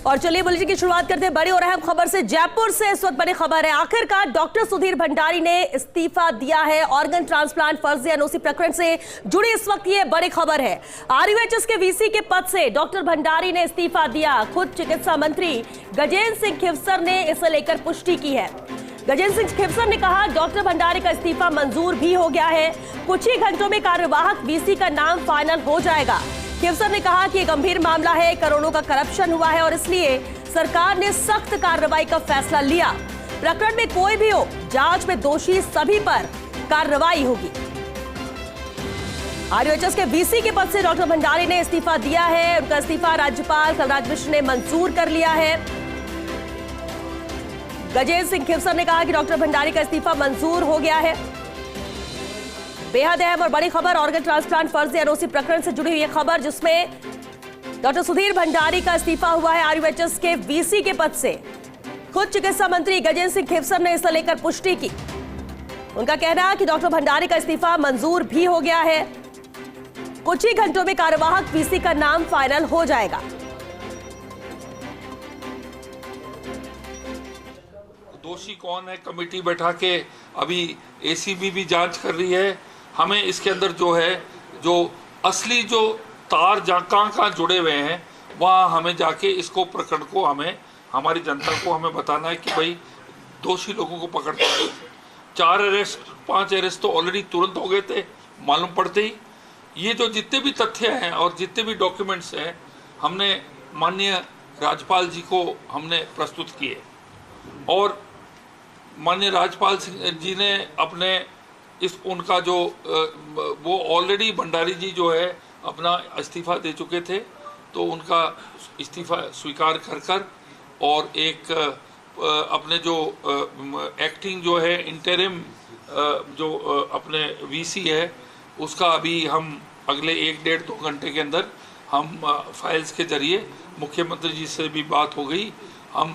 और चलिए बुलेटिन की शुरुआत करते हैं बड़ी और अहम खबर से। जयपुर से इस वक्त बड़ी खबर है, आखिरकार डॉक्टर सुधीर भंडारी ने इस्तीफा दिया है। ऑर्गन ट्रांसप्लांट फर्जी एनओसी प्रकरण से जुड़ी इस वक्त ये बड़ी खबर है। आरयूएचएस के वीसी के पद से डॉक्टर भंडारी ने इस्तीफा दिया। खुद चिकित्सा मंत्री गजेंद्र सिंह खिवसर ने इसे लेकर पुष्टि की है। गजेंद्र सिंह खिवसर ने कहा डॉक्टर भंडारी का इस्तीफा मंजूर भी हो गया है, कुछ ही घंटों में कार्यवाहक वीसी का नाम फाइनल हो जाएगा। खिवसर ने कहा कि यह गंभीर मामला है, करोड़ों का करप्शन हुआ है और इसलिए सरकार ने सख्त कार्रवाई का फैसला लिया। प्रकरण में कोई भी हो, जांच में दोषी सभी पर कार्रवाई होगी। आरयूएचएस के वीसी के पद से डॉक्टर भंडारी ने इस्तीफा दिया है। उनका इस्तीफा राज्यपाल कलराज मिश्र ने मंजूर कर लिया है। गजेंद्र सिंह खिवसर ने कहा कि डॉक्टर भंडारी का इस्तीफा मंजूर हो गया है। बेहद अहम और बड़ी खबर, ऑर्गन ट्रांसप्लांट फर्जी एनओसी प्रकरण से जुड़ी हुई खबर, जिसमें डॉक्टर सुधीर भंडारी का इस्तीफा हुआ है आरयूएचएस के वीसी के पद से। खुद चिकित्सा मंत्री गजेंद्र सिंह खिवसर ने इसे लेकर पुष्टि की। उनका कहना है कि डॉक्टर भंडारी का इस्तीफा मंजूर भी हो गया है, कुछ ही घंटों में कार्यवाहक वीसी का नाम फाइनल हो जाएगा। दोषी कौन है, कमेटी बैठा के अभी एसीबी भी जांच कर रही है। हमें इसके अंदर जो है, जो असली जो तार कहाँ जुड़े हुए हैं, वहाँ हमें जाके इसको प्रकरण को हमें हमारी जनता को हमें बताना है कि भाई दोषी लोगों को पकड़ते हैं। 4 अरेस्ट 5 अरेस्ट तो ऑलरेडी तुरंत हो गए थे मालूम पड़ते ही। ये जो जितने भी तथ्य हैं और जितने भी डॉक्यूमेंट्स हैं, हमने माननीय राज्यपाल जी को हमने प्रस्तुत किए और माननीय राज्यपाल जी ने अपने उनका जो वो ऑलरेडी भंडारी जी जो है अपना इस्तीफा दे चुके थे, तो उनका इस्तीफा स्वीकार कर और एक अपने जो एक्टिंग जो है इंटरिम जो अपने वीसी है, उसका अभी हम अगले 1-1.5-2 घंटे के अंदर हम फाइल्स के जरिए मुख्यमंत्री जी से भी बात हो गई। हम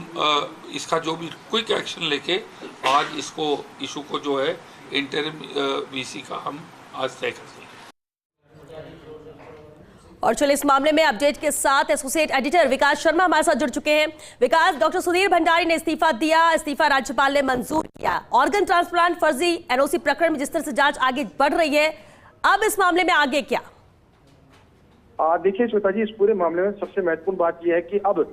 इसका जो भी क्विक एक्शन लेके आज इसको इशू को जो है इंटरिम वीसी का हम आज तय करते हैं। और चलिए इस मामले में अपडेट के साथ एसोसिएट एडिटर विकास शर्मा हमारे साथ जुड़ चुके हैं। विकास, डॉक्टर सुधीर भंडारी ने इस्तीफा दिया, इस्तीफा राज्यपाल ने मंजूर किया। ऑर्गन ट्रांसप्लांट फर्जी एनओसी प्रकरण में जिस तरह से जांच आगे बढ़ रही है, अब इस मामले में आगे क्या? देखिए श्वेता जी, इस पूरे मामले में सबसे महत्वपूर्ण बात यह है कि अब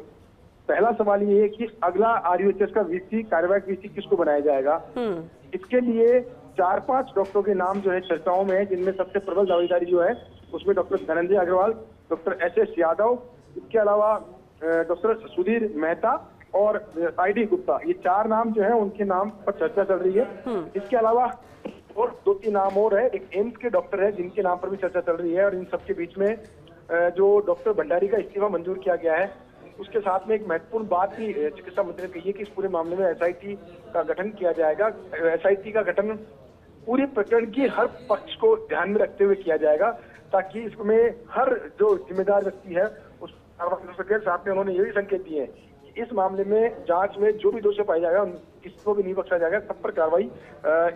पहला सवाल ये है कि अगला आरयूएचएस का वीसी, कार्यवाहक वीसी किसको बनाया जाएगा। इसके लिए 4-5 डॉक्टरों के नाम जो है चर्चाओं में है, जिनमें सबसे प्रबल दावेदारी जो है उसमें doctor Dhananjay Agarwal, doctor SS Yadav, इसके अलावा डॉक्टर सुधीर मेहता और आईडी गुप्ता। ये 4 नाम जो है उनके नाम पर चर्चा चल रही है। इसके अलावा और 2-3 नाम और है। एक एम्स के डॉक्टर है जिनके नाम पर भी चर्चा चल रही है। और इन सबके बीच में जो डॉक्टर भंडारी का इस्तीफा मंजूर किया गया है, उसके साथ में एक महत्वपूर्ण बात भी चिकित्सा मंत्री ने कही है कि इस पूरे मामले में एसआईटी का गठन किया जाएगा। एसआईटी का गठन पूरे प्रकरण की हर पक्ष को ध्यान में रखते हुए किया जाएगा, ताकि इसमें हर जो जिम्मेदार व्यक्ति है उस कार्रवाई हो सके। साथ में उन्होंने ये भी संकेत दिए हैं कि इस मामले में जांच में जो भी दोषी पाया जाएगा किसको भी नहीं बख्शा जाएगा। सब पर कार्रवाई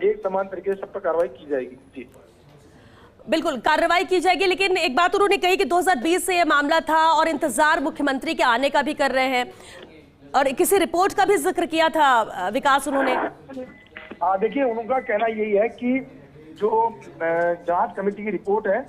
एक समान तरीके से सब पर कार्रवाई की जाएगी। जी बिल्कुल कार्रवाई की जाएगी, लेकिन एक बात उन्होंने कही कि 2020 से यह मामला था और इंतजार मुख्यमंत्री के आने का भी कर रहे हैं और किसी रिपोर्ट का भी जिक्र किया था विकास उन्होंने। देखिए, उनका कहना यही है कि जो जांच कमेटी की रिपोर्ट है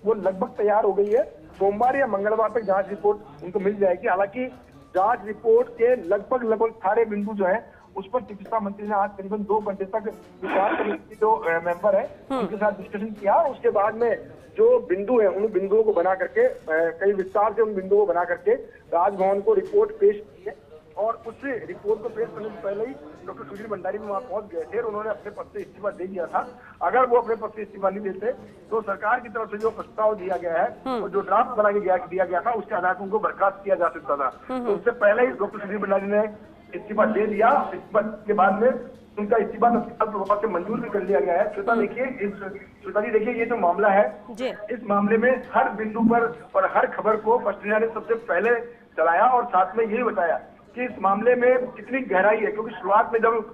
वो लगभग तैयार हो गई है। सोमवार या मंगलवार तक जांच रिपोर्ट उनको मिल जाएगी। हालांकि जांच रिपोर्ट के लगभग सारे बिंदु जो है उस पर चिकित्सा मंत्री ने आज करीबन 2 घंटे तक विचार कमेटी जो मेंबर है उनके साथ डिस्कशन किया। उसके बाद में जो बिंदु है उन बिंदुओं को बना करके कई विस्तार से उन बिंदुओं को बना करके राजभवन को रिपोर्ट पेश की है। और उस रिपोर्ट को पेश करने से पहले ही डॉक्टर सुधीर भंडारी भी वहां पहुंच गए थे और उन्होंने अपने पद से इस्तीफा दे दिया था। अगर वो अपने पद से इस्तीफा नहीं देते तो सरकार की तरफ से जो प्रस्ताव दिया गया है और जो ड्राफ्ट बना के दिया गया था उसके आधार पर उनको बर्खास्त किया जा सकता था। तो उससे पहले ही डॉक्टर सुधीर भंडारी ने इस्तीफा दे दिया। इस्तीफा के बाद में उनका इस्तीफा तत्काल प्रभाव से मंजूर भी कर लिया गया है। श्वेता देखिए, ये जो मामला है, इस मामले में हर बिंदु पर और हर खबर को फर्स्ट इंडिया ने सबसे पहले चलाया और साथ में यही बताया कि इस मामले में कितनी गहराई है। क्योंकि शुरुआत में जब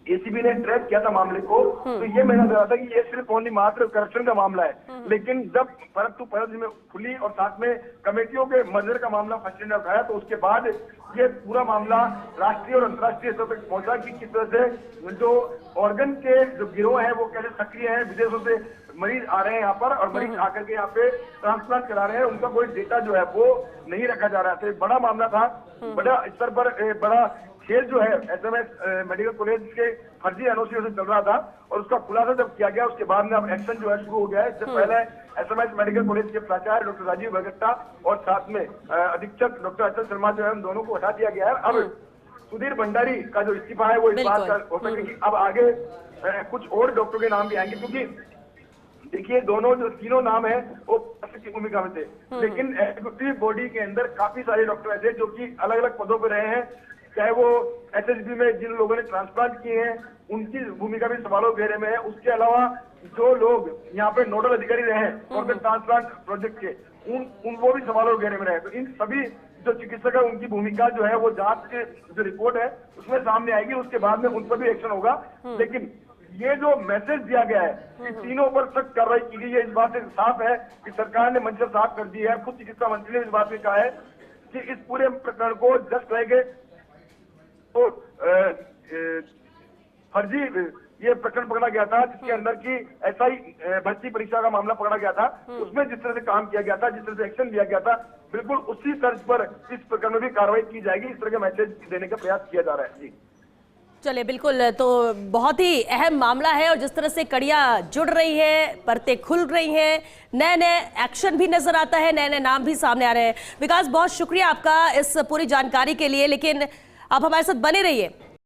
एसीबी ने ट्रैक किया था मामले को, तो ये मैंने लगा था कि ये सिर्फ ओनली मात्र करप्शन का मामला है। लेकिन जब परत टू परत में खुली और साथ में कमेटियों के मर्जर का मामला फर्स्ट ने उठाया, तो उसके बाद ये पूरा मामला राष्ट्रीय और अंतर्राष्ट्रीय स्तर तक पहुंचा कि किस तरह से जो ऑर्गन के जो गिरोह है वो कैसे सक्रिय है, विदेशों से मरीज आ रहे हैं यहाँ पर और मरीज आकर के यहाँ पे ट्रांसप्लांट करा रहे हैं, उनका कोई डेटा जो है वो नहीं रखा जा रहा था। एक बड़ा मामला था, बड़ा स्तर पर बड़ा खेल जो है एसएमएस मेडिकल कॉलेज के फर्जी एनओसी से चल रहा था और उसका खुलासा जब किया गया उसके बाद में अब एक्शन जो है शुरू हो गया है। इससे पहले एसएमएस मेडिकल कॉलेज के प्राचार्य डॉक्टर राजीव भगट्टा और साथ में अधीक्षक डॉक्टर अचल शर्मा जो है उन दोनों को हटा दिया गया है। अब सुधीर भंडारी का जो इस्तीफा है वो इस बात का हो सके कि अब आगे कुछ और डॉक्टरों के नाम भी आएंगे, क्योंकि देखिए दोनों जो तीनों नाम है वो की भूमिका में थे, लेकिन एग्जीक्यूटिव बॉडी के अंदर काफी सारे डॉक्टर ऐसे जो कि अलग अलग पदों पर रहे हैं, चाहे वो एसएसबी में जिन लोगों ने ट्रांसप्लांट किए हैं उनकी भूमिका भी सवालों घेरे में है। उसके अलावा जो लोग यहाँ पे नोडल अधिकारी रहे हैं ऑर्गन ट्रांसप्लांट प्रोजेक्ट के उन वो भी सवालों घेरे में रहे। तो इन सभी जो चिकित्सक है उनकी भूमिका जो है वो जांच के जो रिपोर्ट है उसमें सामने आएगी, उसके बाद में उन पर भी एक्शन होगा। लेकिन ये जो मैसेज दिया गया है कि तीनों पर सख्त कार्रवाई की गई है, इस बात से साफ है कि सरकार ने मंशा साफ कर दी है। खुद चिकित्सा मंत्री ने इस बात में कहा है कि इस पूरे प्रकरण को जस्ट रहेंगे तो फर्जी ये प्रकरण पकड़ा गया था जिसके अंदर की एसआई भर्ती परीक्षा का मामला पकड़ा गया था, उसमें जिस तरह से काम किया गया था, जिस तरह से एक्शन लिया गया था, बिल्कुल उसी तर्ज पर इस प्रकरण में भी कार्रवाई की जाएगी। इस तरह का मैसेज देने का प्रयास किया जा रहा है। जी चलिए बिल्कुल, तो बहुत ही अहम मामला है और जिस तरह से कड़ियां जुड़ रही है, परतें खुल रही हैं, नए नए एक्शन भी नजर आता है, नए नए नाम भी सामने आ रहे हैं। विकास, बहुत शुक्रिया आपका इस पूरी जानकारी के लिए, लेकिन आप हमारे साथ बने रहिए।